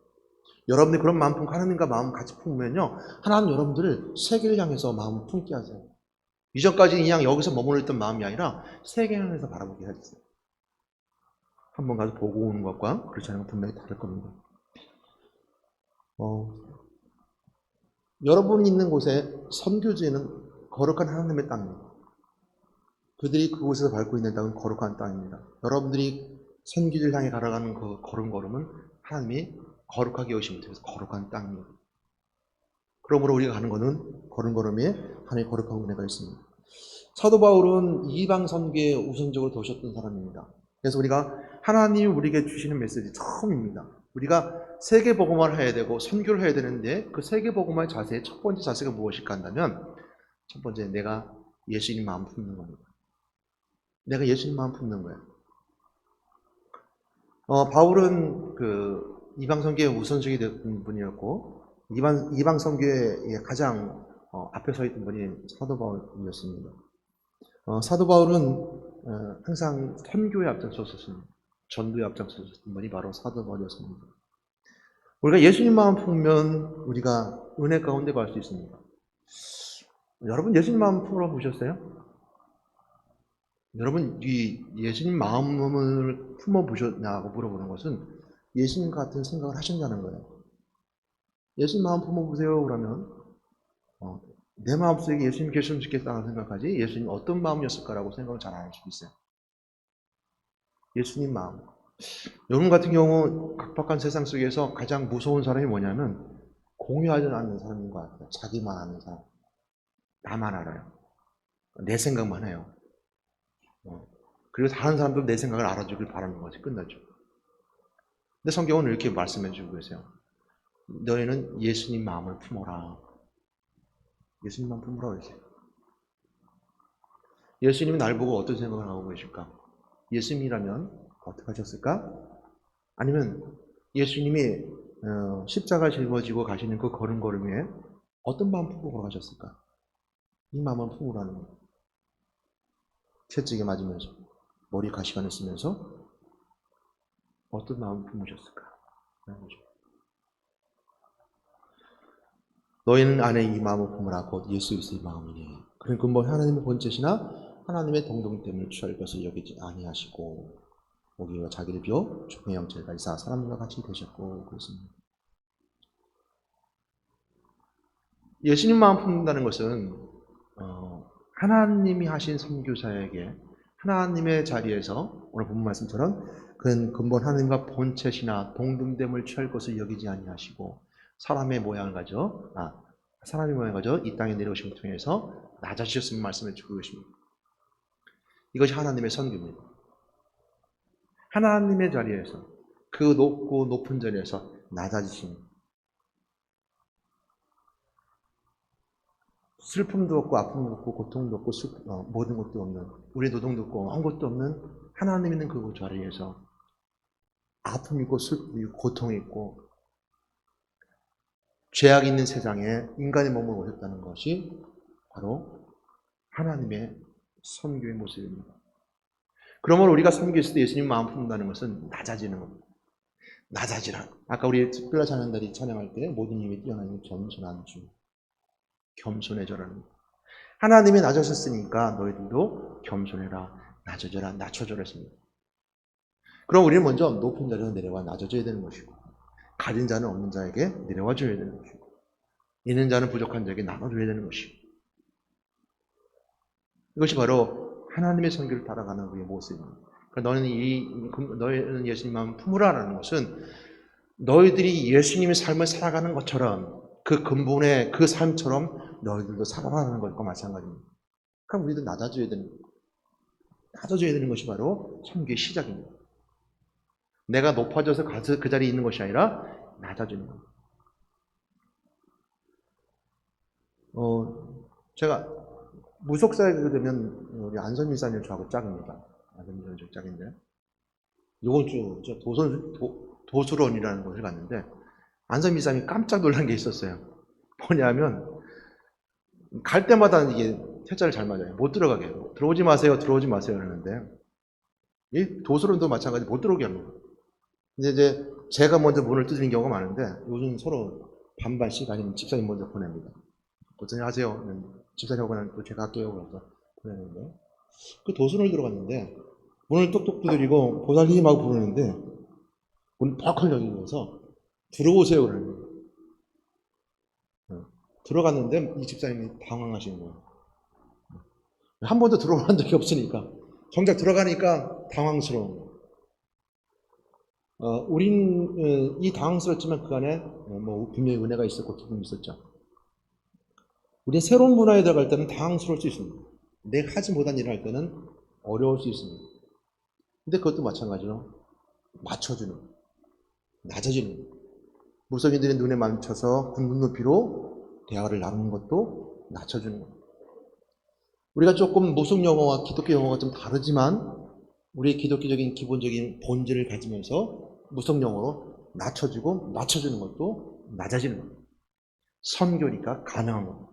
여러분들이 그런 마음 품고 하나님과 마음 같이 품으면요 하나님 여러분들을 세계를 향해서 마음을 품게 하세요. 이전까지 그냥 여기서 머물러 있던 마음이 아니라 세계를 향해서 바라보게 해주세요. 한번 가서 보고 오는 것과 그렇지 않은 건 분명히 다를 겁니다. 여러분이 있는 곳에 선교지에는 거룩한 하나님의 땅입니다. 그들이 그곳에서 밟고 있는 땅은 거룩한 땅입니다. 여러분들이 선교지를 향해 걸어가는 그 걸음걸음은 하나님이 거룩하게 여기심을 통해서 거룩한 땅입니다. 그러므로 우리가 가는 것은 걸음걸음에 하나님의 거룩한 은혜가 있습니다. 사도 바울은 이방 선교에 우선적으로 두셨던 사람입니다. 그래서 우리가 하나님이 우리에게 주시는 메시지 처음입니다. 우리가 세계복음화를 해야 되고 선교를 해야 되는데 그 세계복음화의 자세, 첫 번째 자세가 무엇일까 한다면 첫 번째 내가 예수님 마음 품는 겁니다. 내가 예수님 마음 품는 거예요. 바울은 그 이방 선교의 우선적이 됐던 분이었고 이방 선교의 가장 앞에 서 있던 분이 사도 바울이었습니다. 사도 바울은 항상 선교에 앞장섰었습니다. 전도에 앞장섰었던 분이 바로 사도 바울이었습니다. 우리가 예수님 마음 품으면 우리가 은혜 가운데 갈 수 있습니다. 여러분 예수님 마음 품어 보셨어요? 여러분 이 예수님 마음을 품어 보셨냐고 물어보는 것은 예수님 같은 생각을 하신다는 거예요. 예수님 마음 품어 보세요 그러면 내 마음속에 예수님 계시면 좋겠다는 생각하지 예수님 어떤 마음이었을까라고 생각을 잘 안 할 수도 있어요. 예수님 마음. 여러분 같은 경우 각박한 세상 속에서 가장 무서운 사람이 뭐냐면 공유하지 않는 사람인 것 같아요. 자기만 아는 사람. 나만 알아요. 내 생각만 해요. 그리고 다른 사람도 내 생각을 알아주길 바라는 것이 끝나죠. 근데 성경은 이렇게 말씀해 주고 계세요. 너희는 예수님 마음을 품어라. 예수님 마음 품으라 그러세요. 예수님이 날 보고 어떤 생각을 하고 계실까? 예수님이라면 어떻게 하셨을까? 아니면 예수님이 십자가 짊어지고 가시는 그 걸음걸음에 어떤 마음 품고 걸어가셨을까? 이 마음을 품으라는 거예요. 채찍에 맞으면서 머리 가시관을 쓰면서 어떤 마음을 품으셨을까? 너희는 안에 이 마음을 품으라 곧 예수 그리스도의 마음이니. 그런 근본 하나님의 본체시나 하나님의 동등됨을 취할 것을 여기지 아니하시고 오기와 자기를 비워 죽음의 형체를 가지사 사람들과 같이 되셨고 그렇습니다. 예수님 마음 품는다는 것은 하나님이 하신 선교사에게 하나님의 자리에서 오늘 본문 말씀처럼 그 근본 하나님과 본체시나 동등됨을 취할 것을 여기지 아니하시고 사람의 모양을 가져 이 땅에 내려오심을 통해서 낮아지셨음을 말씀해 주고 계십니다. 이것이 하나님의 선교입니다. 하나님의 자리에서 그 높고 높은 자리에서 낮아지신 슬픔도 없고 아픔도 없고 고통도 없고 모든 것도 없는 우리 노동도 없고 아무것도 없는 하나님 있는 그 자리에서 아픔이 있고 슬픔이 있고 고통이 있고 죄악이 있는 세상에 인간의 몸을 오셨다는 것이 바로 하나님의 선교의 모습입니다. 그러면 우리가 선교했을 때 예수님 마음 품는다는 것은 낮아지는 겁니다. 낮아지라. 아까 우리 특별한 찬양들이 찬양할 때 모든 힘이 뛰어나니 겸손한 주. 겸손해져라는 거예요. 하나님이 낮아졌으니까 너희들도 겸손해라, 낮아져라, 낮춰져라 했습니다. 그럼 우리는 먼저 높은 자리에서 내려와 낮아져야 되는 것이고 가진 자는 없는 자에게 내려와 줘야 되는 것이고 있는 자는 부족한 자에게 나눠줘야 되는 것이고 이것이 바로 하나님의 선교를 따라가는 우리의 모습입니다. 그러니까 너희는 예수님 마음 품으라라는 것은 너희들이 예수님의 삶을 살아가는 것처럼 그 근본의 그 삶처럼 너희들도 살아가는 것과 마찬가지입니다. 그럼 우리도 낮아져야 되는 거예요. 낮아져야 되는 것이 바로 선교의 시작입니다. 내가 높아져서 가서 그 자리에 있는 것이 아니라 낮아지는 겁니다. 제가 무속사에 되면 우리 안선미 사님 저하고 짝입니다. 안선미 사님 저 짝인데 이번 주 도수론이라는 곳을 갔는데 안선미 사님이 깜짝 놀란 게 있었어요. 뭐냐면 갈 때마다 이게 태자를 잘 맞아요. 못 들어가게 해요. 들어오지 마세요. 들어오지 마세요. 그러는데 이 도수론도 마찬가지 못 들어오게 합니다. 근데 이제 제가 먼저 문을 두드리는 경우가 많은데 요즘 서로 반반씩 아니면 집사님 먼저 보냅니다. 어쩌니 하세요. 집사님하고는 또 제가 할게요. 그래서 보내는데 그 도수론을 들어갔는데 문을 똑똑 두드리고 보살님 하고 부르는데 문을 퍽 열리면서 들어오세요. 그러는 거예요. 들어갔는데 이 집사님이 당황하시는 거예요. 한 번도 들어간 적이 없으니까 정작 들어가니까 당황스러운 거예요. 우린 이 당황스럽지만 그 안에 분명히 은혜가 있었고 기쁨이 있었죠. 우린 새로운 문화에 들어갈 때는 당황스러울 수 있습니다. 내가 하지 못한 일을 할 때는 어려울 수 있습니다. 근데 그것도 마찬가지로 맞춰주는, 낮아지는, 무속인들의 눈에 맞춰서 굳는 높이로 대화를 나누는 것도 낮춰주는 겁니다. 우리가 조금 무속 용어와 기독교 용어가 좀 다르지만 우리의 기독교적인 기본적인 본질을 가지면서 무속 용어로 낮춰주고 낮춰주는 것도 낮아지는 겁니다. 선교니까 가능한 겁니다.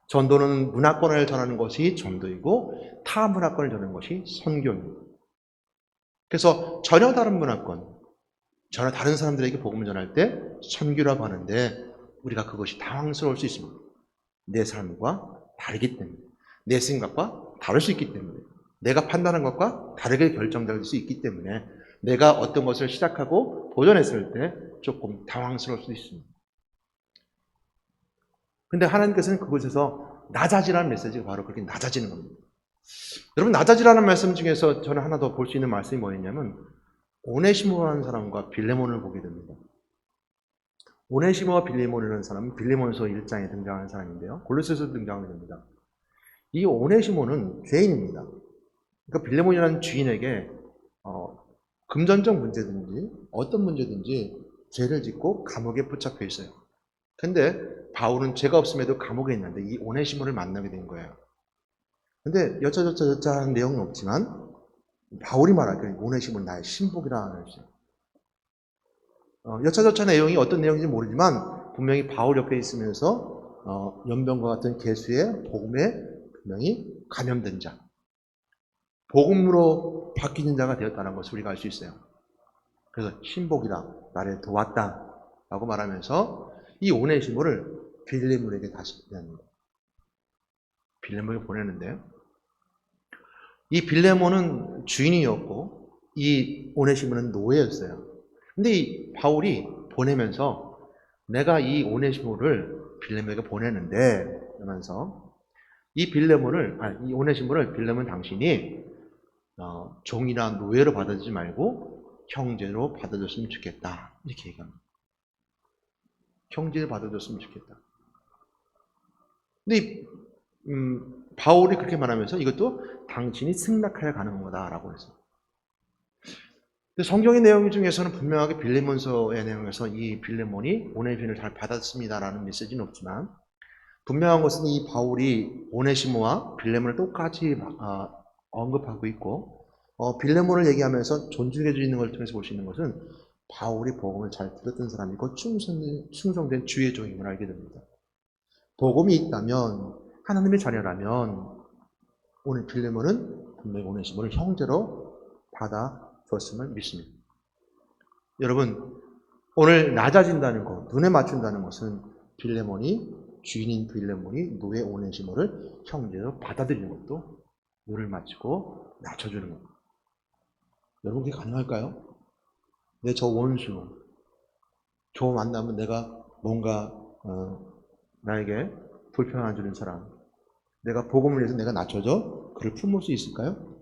전도는 문화권을 전하는 것이 전도이고 타 문화권을 전하는 것이 선교입니다. 그래서 전혀 다른 문화권, 전혀 다른 사람들에게 복음을 전할 때 선교라고 하는데 우리가 그것이 당황스러울 수 있습니다. 내 삶과 다르기 때문에, 내 생각과 다를 수 있기 때문에, 내가 판단한 것과 다르게 결정될 수 있기 때문에 내가 어떤 것을 시작하고 도전했을 때 조금 당황스러울 수 있습니다. 근데 하나님께서는 그곳에서 낮아지라는 메시지가 바로 그렇게 낮아지는 겁니다. 여러분, 낮아지라는 말씀 중에서 저는 하나 더 볼 수 있는 말씀이 뭐였냐면 오네시모라는 사람과 빌레몬을 보게 됩니다. 오네시모와 빌레몬이라는 사람은 빌레몬서 1장에 등장하는 사람인데요. 골로새서도 등장하게 됩니다. 이 오네시모는 죄인입니다. 그러니까 빌레몬이라는 주인에게 금전적 문제든지 어떤 문제든지 죄를 짓고 감옥에 붙잡혀 있어요. 근데 바울은 죄가 없음에도 감옥에 있는데 이 오네시모를 만나게 된 거예요. 근데 여짜저짜 하는 내용은 없지만 바울이 말하기를 오네시모는 나의 신복이라 했어요. 여차저차 내용이 어떤 내용인지 모르지만 분명히 바울 옆에 있으면서 연병과 같은 개수의 복음에 분명히 감염된 자, 복음으로 바뀌는 자가 되었다는 것을 우리가 알 수 있어요. 그래서 신복이라 나를 도왔다 라고 말하면서 이 오네시모를 빌레몬에게 다시 보냅니다. 빌레몬에게 보내는데요. 이 빌레몬은 주인이었고 이 오네시모는 노예였어요. 근데 이 바울이 보내면서 내가 이 오네시모를 빌레몬에게 보내는데 그러면서 이 오네시모를 빌레몬 당신이 종이나 노예로 받아들이지 말고 형제로 받아줬으면 좋겠다. 이렇게 얘기합니다. 형제로 받아줬으면 좋겠다. 근데 바울이 그렇게 말하면서 이것도 당신이 승낙하여 가는 거다라고 했어요. 성경의 내용 중에서는 분명하게 빌레몬서의 내용에서 이 빌레몬이 오네시모를 잘 받았습니다라는 메시지는 없지만 분명한 것은 이 바울이 오네시모와 빌레몬을 똑같이 언급하고 있고 빌레몬을 얘기하면서 존중해 주는 걸 통해서 볼 수 있는 것은 바울이 복음을 잘 들었던 사람이고 충성된 주의 종임을 알게 됩니다. 복음이 있다면 하나님의 자녀라면 오늘 빌레몬은 분명히 오네시모를 형제로 받아줬음을 믿습니다. 여러분 오늘 낮아진다는 것, 눈에 맞춘다는 것은 주인인 빌레몬이 노예 오네시모를 형제로 받아들이는 것도 눈을 맞추고 낮춰주는 겁니다. 여러분 그게 가능할까요? 저 원수, 저 만나면 내가 뭔가 나에게 불편한 주는 사람, 내가 복음을 위해서 내가 낮춰져 그를 품을 수 있을까요?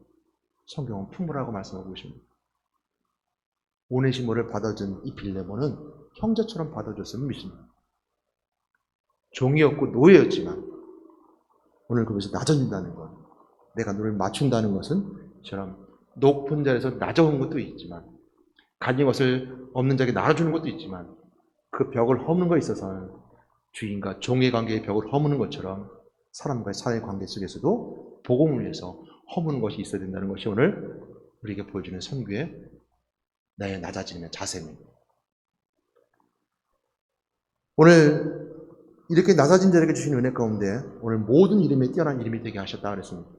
성경은 품으라고 말씀하고 계십니다. 오네시모를 받아준 이 빌레몬은 형제처럼 받아줬으면 믿습니다. 종이었고 노예였지만 오늘 그것이 낮아진다는 것, 내가 눈을 맞춘다는 것은 저런 높은 자리에서 낮아온 것도 있지만 가진 것을 없는 자에게 나눠주는 것도 있지만 그 벽을 허무는 것에 있어서는 주인과 종의 관계의 벽을 허무는 것처럼 사람과의 사회의 관계 속에서도 복음을 위해서 허무는 것이 있어야 된다는 것이 오늘 우리에게 보여주는 선교의 나의 낮아짐의 자세입니다. 오늘 이렇게 낮아진 자에게 주신 은혜 가운데 오늘 모든 이름에 뛰어난 이름이 되게 하셨다 그랬습니다.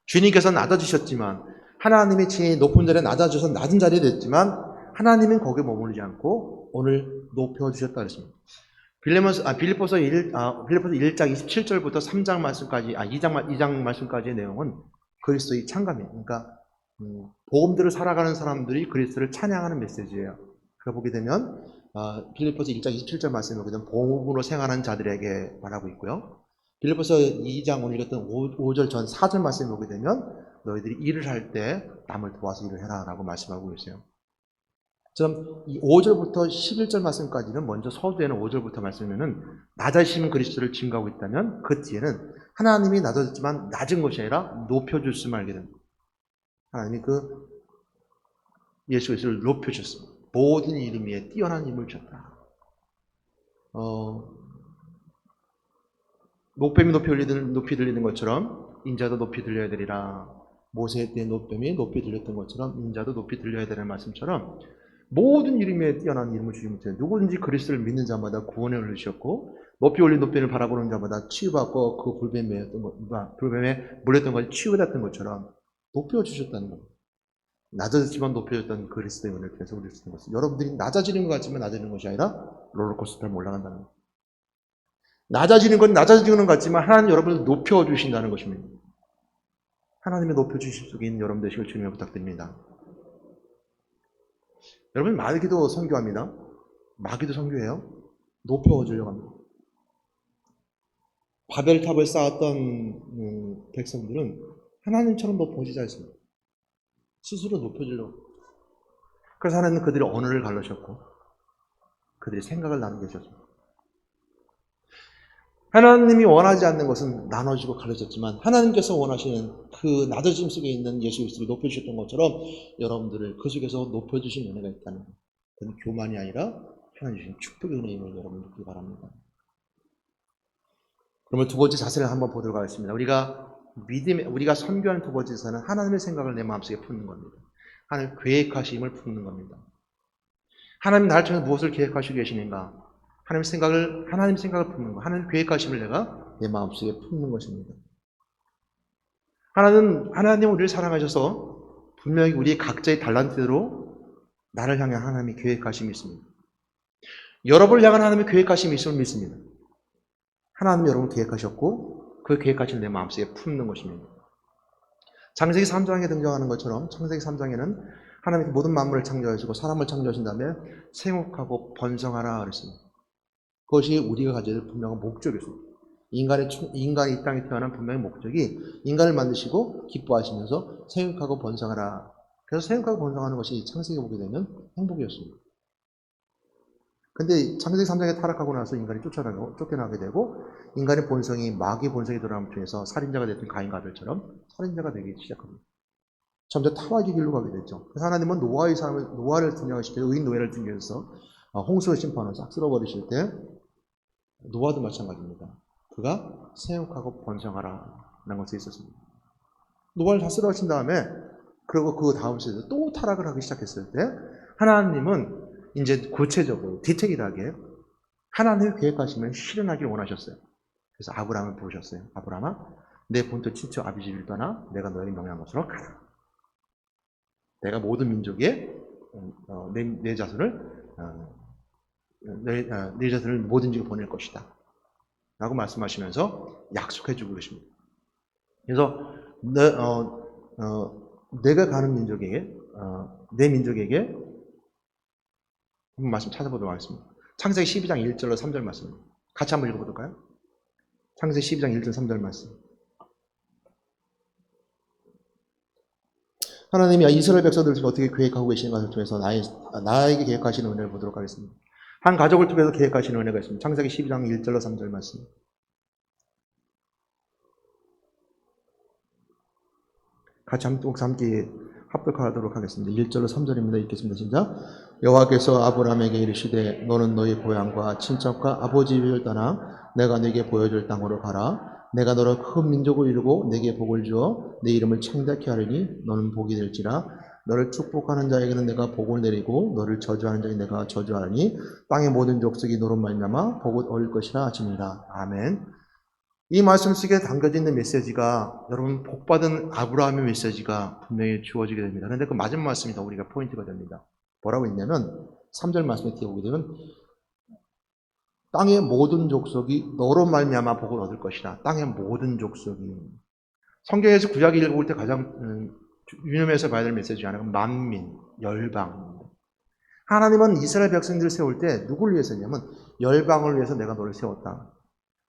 주님께서 낮아지셨지만 하나님의 지혜의 높은 자리에 낮아져서 낮은 자리에 됐지만 하나님은 거기에 머무르지 않고 오늘 높여주셨다 그랬습니다. 빌립보서 1장 27절부터 3장 말씀까지, 2장 말씀까지의 내용은 그리스도의 찬감이에요. 그러니까 복음들을 살아가는 사람들이 그리스도를 찬양하는 메시지예요. 그거 보게 되면 빌립보서 1장 27절 말씀을 보게 되면 복음으로 생활하는 자들에게 말하고 있고요. 빌립보서 2장 오늘 읽었던 5절 전 4절 말씀을 보게 되면 너희들이 일을 할 때 남을 도와서 일을 해라 라고 말씀하고 계세요. 그럼 이 5절부터 11절 말씀까지는 먼저 서두에는 5절부터 말씀이면은 낮아지신 그리스도를 증거하고 있다면 그 뒤에는 하나님이 낮아졌지만 낮은 것이 아니라 높여주심을 알게 됩니다. 하나님이 예수 그리스도를 높여주셨습니다. 모든 이름 위에 뛰어난 힘을 줬다. 노뱀이 높이 들리는 것처럼 인자도 높이 들려야 되리라. 모세 때 노뱀이 높이 들렸던 것처럼 인자도 높이 들려야 되는 말씀처럼 모든 이름에 뛰어난 이름을 주시면 누구든지 그리스도를 믿는 자마다 구원에 올리셨고 높이 올린 노뱀을 바라보는 자마다 치유받고 그 불뱀에 물렸던 것이 치유받았던 것처럼 높여주셨다는 겁니다. 낮아졌지만 높여졌던 그리스도의 은혜를 통해서 우리를 쓰는 것은 여러분들이 낮아지는 것 같지만 낮아지는 것이 아니라 롤러코스터를 올라간다는 것. 낮아지는 건 낮아지는 것 같지만 하나님 여러분을 높여주신다는 것입니다. 하나님의 높여주실 속에 있는 여러분 되시길 주님을 부탁드립니다. 여러분 마귀도 선교합니다. 마귀도 선교해요. 높여주려고 합니다. 바벨탑을 쌓았던 백성들은 하나님처럼 높아지지 않습니다. 스스로 높여주려고. 그래서 하나님은 그들의 언어를 갈라셨고 그들의 생각을 나누게 하셨습니다. 하나님이 원하지 않는 것은 나눠지고 갈라졌지만 하나님께서 원하시는 그 낮아짐 속에 있는 예수 그리스도를 높여주셨던 것처럼 여러분들을 그 속에서 높여주신 은혜가 있다는 것. 그건 교만이 아니라 하나님 주신 축복의 은혜임을 여러분 믿기 바랍니다. 그러면 두 번째 자세를 한번 보도록 하겠습니다. 우리가 선교하는 두 번째 자세는 하나님의 생각을 내 마음속에 품는 겁니다. 하나님 계획하심을 품는 겁니다. 하나님 나를 통해 무엇을 계획하시고 계시는가? 하나님 생각을 품는 것, 하나님 계획하심을 내가 내 마음속에 품는 것입니다. 하나님은 우리를 사랑하셔서 분명히 우리 각자의 달란트대로 나를 향한 하나님의 계획하심이 있습니다. 여러분을 향한 하나님의 계획하심이 있음을 믿습니다. 하나님이 여러분을 계획하셨고 그 계획하심을 내 마음속에 품는 것입니다. 창세기 3장에 등장하는 것처럼 창세기 3장에는 하나님께서 모든 만물을 창조하시고 사람을 창조하신 다음에 생육하고 번성하라 그랬습니다. 그것이 우리가 가져야 될 분명한 목적이었습니다. 인간이 이 땅에 태어난 분명히 목적이 인간을 만드시고 기뻐하시면서 생육하고 번성하라. 그래서 생육하고 번성하는 것이 창세기에 보게 되면 행복이었습니다. 근데 창세기 3장에 타락하고 나서 인간이 쫓겨나게 되고 인간의 본성이 마귀의 본성이 들어남을 통해서 살인자가 됐던 가인과 아벨처럼 살인자가 되기 시작합니다. 점점 타락의 길로 가게 됐죠. 그래서 하나님은 노아를 등장하실 때 의인 노예를 등장해서 홍수의 심판을 싹 쓸어버리실 때 노아도 마찬가지입니다. 그가 생육하고 번성하라는 것이 있었습니다. 노아를 다 쓸어가신 다음에 그리고 그 다음 세대 또 타락을 하기 시작했을 때 하나님은 이제 구체적으로 디테일하게 하나님의 계획하심을 실현하기를 원하셨어요. 그래서 아브라함을 부르셨어요. 아브라함아, 내 본토 친척 아비 집을 떠나 내가 너에게 명령한 곳으로 가라. 내가 모든 민족에 내 자손을 모든 지역에 보낼 것이다. 라고 말씀하시면서 약속해주고 계십니다. 그래서 내가 가는 민족에게 내 민족에게 한번 말씀 찾아보도록 하겠습니다. 창세기 12장 1절로 3절 말씀 같이 한번 읽어볼까요? 창세기 12장 1절 3절 말씀. 하나님이 이스라엘 백성들을 어떻게 계획하고 계시는가를 통해서 나에게 계획하시는 은혜를 보도록 하겠습니다. 한 가족을 통해서 계획하시는 은혜가 있습니다. 창세기 12장 1절로 3절 말씀. 같이 함께 합독하도록 하겠습니다. 1절로 3절입니다. 읽겠습니다. 시작. 여호와께서 아브라함에게 이르시되 너는 너희 고향과 친척과 아버지 집을 떠나 내가 네게 보여줄 땅으로 가라. 내가 너를 큰 민족을 이루고 내게 복을 주어 내 이름을 창대케 하리니 너는 복이 될지라. 너를 축복하는 자에게는 내가 복을 내리고 너를 저주하는 자에게 내가 저주하리니 땅의 모든 족속이 너로 말미암아 복을 얻을 것이라 하시니라. 아멘. 이 말씀 속에 담겨져 있는 메시지가 여러분 복받은 아브라함의 메시지가 분명히 주어지게 됩니다. 그런데 그 마지막 말씀이 더 우리가 포인트가 됩니다. 뭐라고 했냐면 3절 말씀에 띄어보게 되면 땅의 모든 족속이 너로 말미암아 복을 얻을 것이다. 땅의 모든 족속이. 성경에서 구약 읽어볼 때 가장 유념해서 봐야 될 메시지 하나가 만민, 열방. 하나님은 이스라엘 백성들을 세울 때 누구를 위해서 했냐면 열방을 위해서 내가 너를 세웠다.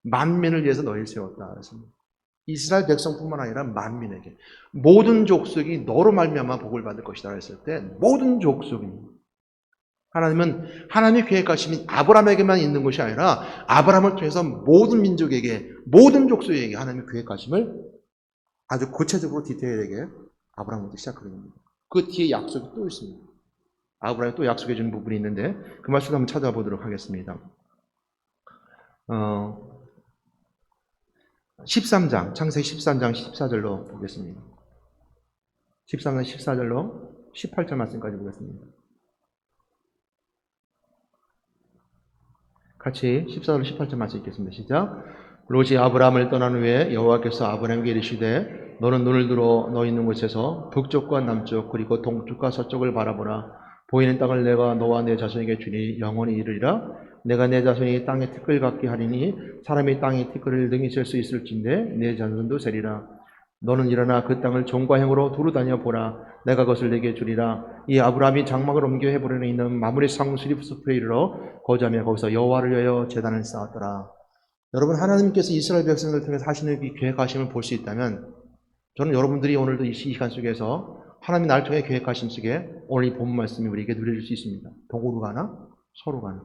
만민을 위해서 너희를 세웠다. 그랬습니다. 이스라엘 백성뿐만 아니라 만민에게 모든 족속이 너로 말미암아 복을 받을 것이다 했을 때 모든 족속이 하나님은 하나님의 계획하심이 아브라함에게만 있는 것이 아니라 아브라함을 통해서 모든 민족에게 모든 족속에게 하나님의 계획하심을 아주 구체적으로 디테일하게 아브라함부터 시작하게 됩니다. 그 뒤에 약속이 또 있습니다. 아브라함이 또 약속해 주는 부분이 있는데 그 말씀을 한번 찾아보도록 하겠습니다. 13장, 창세기 13장 14절로 보겠습니다. 13장 14절로 18절 말씀까지 보겠습니다. 같이 14절로 18절 말씀 읽겠습니다. 시작. 롯이 아브라함을 떠난 후에 여호와께서 아브라함에게 이르시되 너는 눈을 들어 너 있는 곳에서 북쪽과 남쪽 그리고 동쪽과 서쪽을 바라보라. 보이는 땅을 내가 너와 내 자손에게 주니 영원히 이르리라. 내가 내 자손이 땅에 티끌 같게 하리니 사람이 땅에 티끌을 능히 셀 수 있을진데 내 자손도 세리라. 너는 일어나 그 땅을 종과 행으로 두루 다녀 보라. 내가 그것을 내게 주리라. 이 아브라함이 장막을 옮겨 헤브론에 있는 마므레 상수립 숲에 이르러 거주하며 거기서 여호와를 위하여 제단을 쌓았더라. 여러분 하나님께서 이스라엘 백성들을 통해서 하시는 이 계획하심을 볼 수 있다면 저는 여러분들이 오늘도 이 시간 속에서 하나님이 나를 통해 계획하심 속에 오늘 이 본 말씀이 우리에게 누려질 수 있습니다. 동으로 가나 서로 가나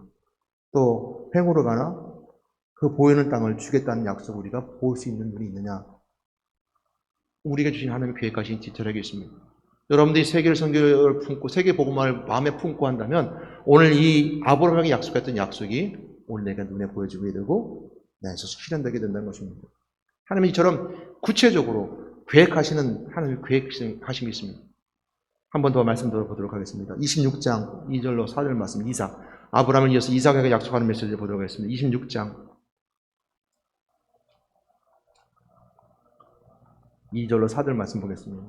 또 횡으로 가나 그 보이는 땅을 주겠다는 약속을 우리가 볼 수 있는 눈이 있느냐. 우리가 주신 하나님의 계획하신 디테일하게 있습니다. 여러분들이 세계를 선교를 품고 세계 복음을 마음에 품고 한다면 오늘 이 아브라함에게 약속했던 약속이 오늘 내가 눈에 보여지게 되고 내 안에서 실현되게 된다는 것입니다. 하나님이 이처럼 구체적으로 계획하시는 하나님의 계획하심이 있습니다. 한 번 더 말씀 들어보도록 하겠습니다. 26장 2절로 4절 말씀 이삭. 아브라함을 이어서 이삭에게 약속하는 메시지를 보도록 하겠습니다. 26장 2절로 4절 말씀 보겠습니다.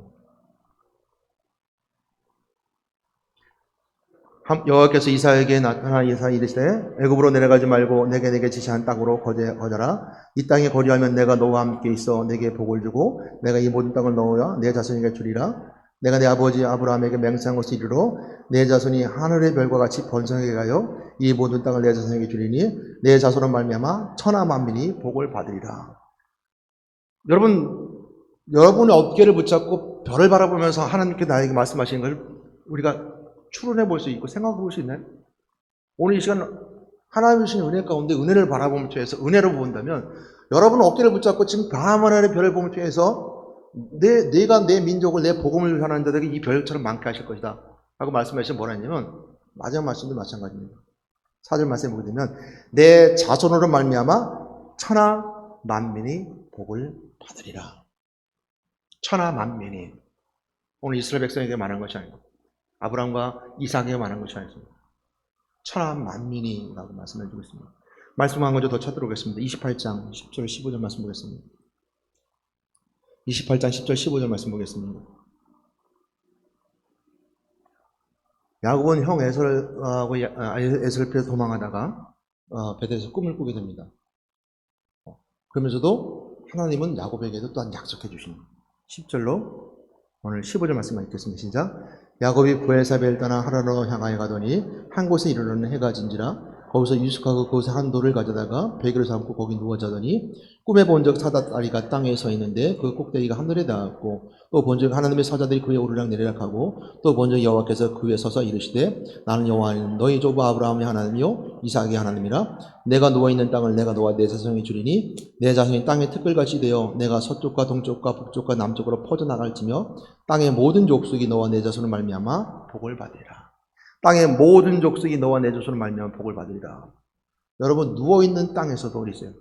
여호와께서 이삭에게 나타나 이삭이 이르시되 애굽으로 내려가지 말고 내게 지시한 땅으로 거저라. 이 땅에 거주하면 내가 너와 함께 있어 내게 복을 주고 내가 이 모든 땅을 넣어야 내 자손에게 주리라. 내가 내 아버지 아브라함에게 맹세한 것을 이루러 내 자손이 하늘의 별과 같이 번성하게 가요 이 모든 땅을 내 자손에게 주리니 내 자손은 말미암아 천하 만민이 복을 받으리라. 여러분의 어깨를 붙잡고 별을 바라보면서 하나님께 나에게 말씀하시는 걸 우리가 추론해 볼 수 있고 생각해 볼 수 있나요? 오늘 이 시간 하나님의 주신 은혜 가운데 은혜를 바라보면 통해서 은혜로 본다면 여러분 어깨를 붙잡고 지금 밤하늘의 별을 보면 통해서 내가 내 민족을 내 복음을 전하는 자들에게 이 별처럼 많게 하실 것이다 라고 말씀하시면 뭐라 했냐면 마지막 말씀도 마찬가지입니다. 4절 말씀에 보게 되면 내 자손으로 말미암아 천하 만민이 복을 받으리라. 천하 만민이 오늘 이스라엘 백성에게 말한 것이 아니고 아브라함과 이삭에게 말한 것이 아니습니다. 천하 만민이라고 말씀해 주고 있습니다. 말씀 한 가지 더 찾도록 하겠습니다. 28장 10절 15절 말씀 보겠습니다. 28장 10절 15절 말씀 보겠습니다. 야곱은 형 에서를 피해서 도망하다가 베델에서 꿈을 꾸게 됩니다. 그러면서도 하나님은 야곱에게도 또한 약속해 주십니다. 10절로 오늘 15절 말씀만 읽겠습니다. 시작. 야곱이 브엘사벨 떠나 하란으로 향하여 가더니 한 곳에 이르러는 해가 진지라 거기서 유숙하고 그곳에 한 돌을 가져다가 베개를 삼고 거기 누워 자더니 꿈에 본적 사다다리가 땅에 서 있는데 그 꼭대기가 하늘에 닿았고 또 본적 하나님의 사자들이 그 위에 오르락 내리락 하고 또 본적 여호와께서 그 위에 서서 이르시되 나는 여호와는 너희 조부 아브라함의 하나님이요 이삭의 하나님이라. 내가 누워있는 땅을 내가 너와 내 자손이 주리니 내 자손이 땅의 특별같이 되어 내가 서쪽과 동쪽과 북쪽과 남쪽으로 퍼져나갈지며 땅의 모든 족속이 너와 내 자손을 말미암아 복을 받으리라. 땅의 모든 족속이 너와 내 자손을 말미암아 복을 받으리라. 여러분 누워있는 땅에서도 어디 있어요?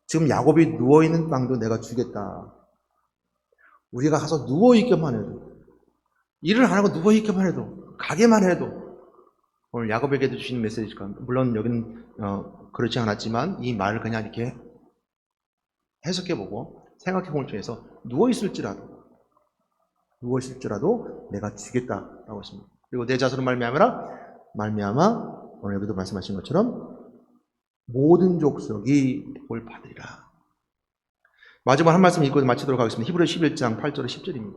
지금 야곱이 누워있는 땅도 내가 주겠다. 우리가 가서 누워있기만 해도 일을 안 하고 누워있기만 해도 가게만 해도 오늘 야곱에게도 주시는 메시지가 물론 여기는 그렇지 않았지만 이 말을 그냥 이렇게 해석해보고 생각해보는 중에서 누워있을지라도 내가 주겠다라고 했습니다. 그리고 내 자손은 말미암아 오늘 여기도 말씀하신 것처럼 모든 족속이 복을 받으리라. 마지막 한 말씀 읽고 마치도록 하겠습니다. 히브리서 11장 8절에 10절입니다.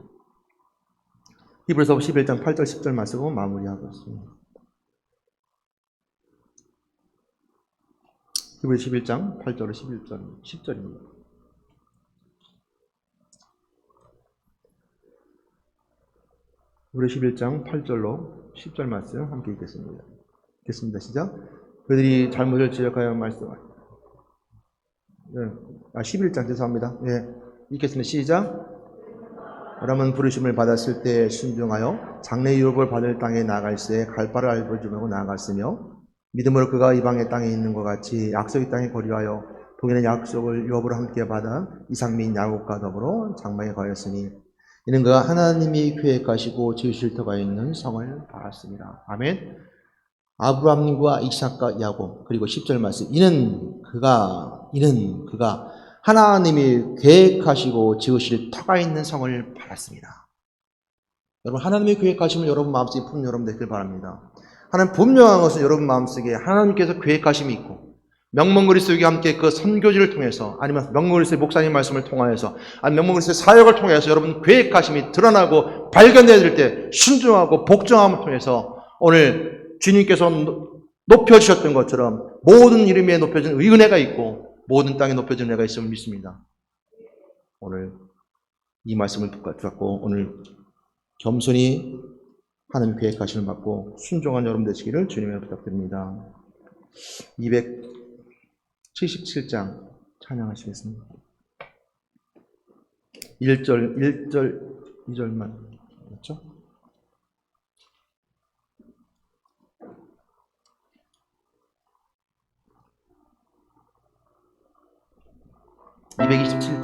히브리서 11장 8절 10절 말씀으로 마무리하고 있습니다. 히브리서 11장 8절에 10절입니다. 히브리서 11장 8절로 10절 말씀 함께 읽겠습니다. 읽겠습니다. 시작. 그들이 잘못을 지적하여 말씀하시고 11장 죄송합니다. 읽겠습니다. 시작. 아브라함은 부르심을 받았을 때 순종하여 장래 유업을 받을 땅에 나아갈새 갈 바를 알려주며 나아갔으며 믿음으로 그가 이방의 땅에 있는 것 같이 약속의 땅에 거류하여 동일한 약속을 유업으로 함께 받아 이삭 및 야곱과 더불어 장막에 거하였으니 이는 그가 하나님이 계획하시고 지으실 터가 있는 성을 받았습니다. 아멘. 아브라함과 이삭과 야곱 그리고 10절 말씀 이는 그가 하나님이 계획하시고 지으실 터가 있는 성을 받았습니다. 여러분 하나님의 계획하심을 여러분 마음속에 품는 여러분 되길 바랍니다. 하나님 분명한 것은 여러분 마음속에 하나님께서 계획하심이 있고 명문그리스도와 함께 그 선교지를 통해서 아니면 명문그리스도의 목사님 말씀을 통하여서 아니면 명문그리스도의 사역을 통해서 여러분 계획하심이 드러나고 발견되어질 때 순종하고 복종함을 통해서 오늘 주님께서 높여주셨던 것처럼 모든 이름에 높여진 은혜가 있고 모든 땅에 높여진 은혜가 있음을 믿습니다. 오늘 이 말씀을 붙잡고 오늘 겸손히 하나님 계획하심을 받고 순종한 여러분 되시기를 주님의 부탁드립니다. 277장 찬양하시겠습니다. 1절 2절만 맞죠? 227자